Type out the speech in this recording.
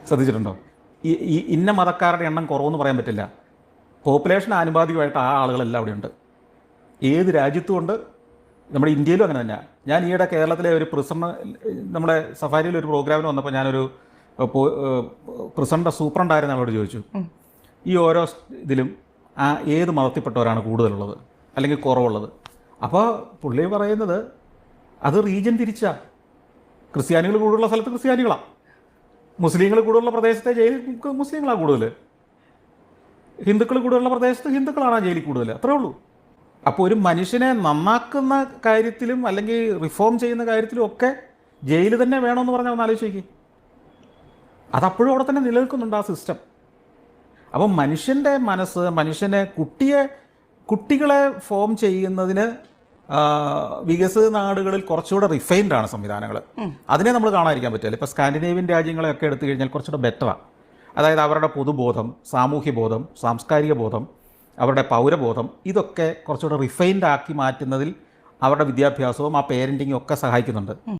ശ്രദ്ധിച്ചിട്ടുണ്ടോ? ഈ ഇന്ന മതക്കാരുടെ എണ്ണം കുറവെന്ന് പറയാൻ പറ്റില്ല. പോപ്പുലേഷൻ ആനുപാതികമായിട്ട് ആ ആളുകളെല്ലാം അവിടെയുണ്ട്. ഏത് രാജ്യത്തുമുണ്ട്. നമ്മുടെ ഇന്ത്യയിലും അങ്ങനെ തന്നെയാണ്. ഞാൻ ഈയിടെ കേരളത്തിലെ ഒരു പ്രിസണ്, നമ്മുടെ സഫാരിയിൽ ഒരു പ്രോഗ്രാമിന് വന്നപ്പോൾ ഞാനൊരു പ്രിസണിൻ്റെ സൂപ്രണ്ടായിരുന്ന അവരോട് ചോദിച്ചു, ഈ ഓരോ ഇതിലും ഏത് മതത്തിൽപ്പെട്ടവരാണ് കൂടുതലുള്ളത് അല്ലെങ്കിൽ കുറവുള്ളത്? അപ്പോൾ പുള്ളി പറയുന്നത് അത് റീജിയൻ തിരിച്ചാ. ക്രിസ്ത്യാനികൾ കൂടുതലുള്ള സ്ഥലത്ത് ക്രിസ്ത്യാനികളാണ്, മുസ്ലിങ്ങൾ കൂടുതലുള്ള പ്രദേശത്തെ ജയിലിൽ മുസ്ലിങ്ങളാണ് കൂടുതൽ, ഹിന്ദുക്കൾ കൂടുതലുള്ള പ്രദേശത്ത് ഹിന്ദുക്കളാണ് ജയിലിൽ കൂടുതൽ. അത്രേ ഉള്ളൂ. അപ്പോൾ ഒരു മനുഷ്യനെ നന്നാക്കുന്ന കാര്യത്തിലും അല്ലെങ്കിൽ റിഫോം ചെയ്യുന്ന കാര്യത്തിലും ഒക്കെ ജയിൽ തന്നെ വേണമെന്ന് പറഞ്ഞാൽ ഒന്ന് ആലോചിച്ച്. അതപ്പോഴും അവിടെ തന്നെ നിലനിൽക്കുന്നുണ്ട് ആ സിസ്റ്റം. അപ്പം മനുഷ്യൻ്റെ മനസ്സ്, കുട്ടികളെ ഫോം ചെയ്യുന്നതിന് വികസിത നാടുകളിൽ കുറച്ചുകൂടെ റിഫൈൻഡാണ് സംവിധാനങ്ങൾ. അതിനെ നമ്മൾ കാണാതിരിക്കാൻ പറ്റില്ല. ഇപ്പോൾ സ്കാൻഡിനേവിയൻ രാജ്യങ്ങളെയൊക്കെ എടുത്തു കഴിഞ്ഞാൽ കുറച്ചുകൂടെ ബെറ്ററാണ്. അതായത് അവരുടെ പൊതുബോധം, സാമൂഹ്യ ബോധം, സാംസ്കാരിക ബോധം, അവരുടെ പൗരബോധം, ഇതൊക്കെ കുറച്ചുകൂടെ റിഫൈൻഡ് ആക്കി മാറ്റുന്നതിൽ അവരുടെ വിദ്യാഭ്യാസവും ആ പേരൻറ്റിങ്ങും ഒക്കെ സഹായിക്കുന്നുണ്ട്.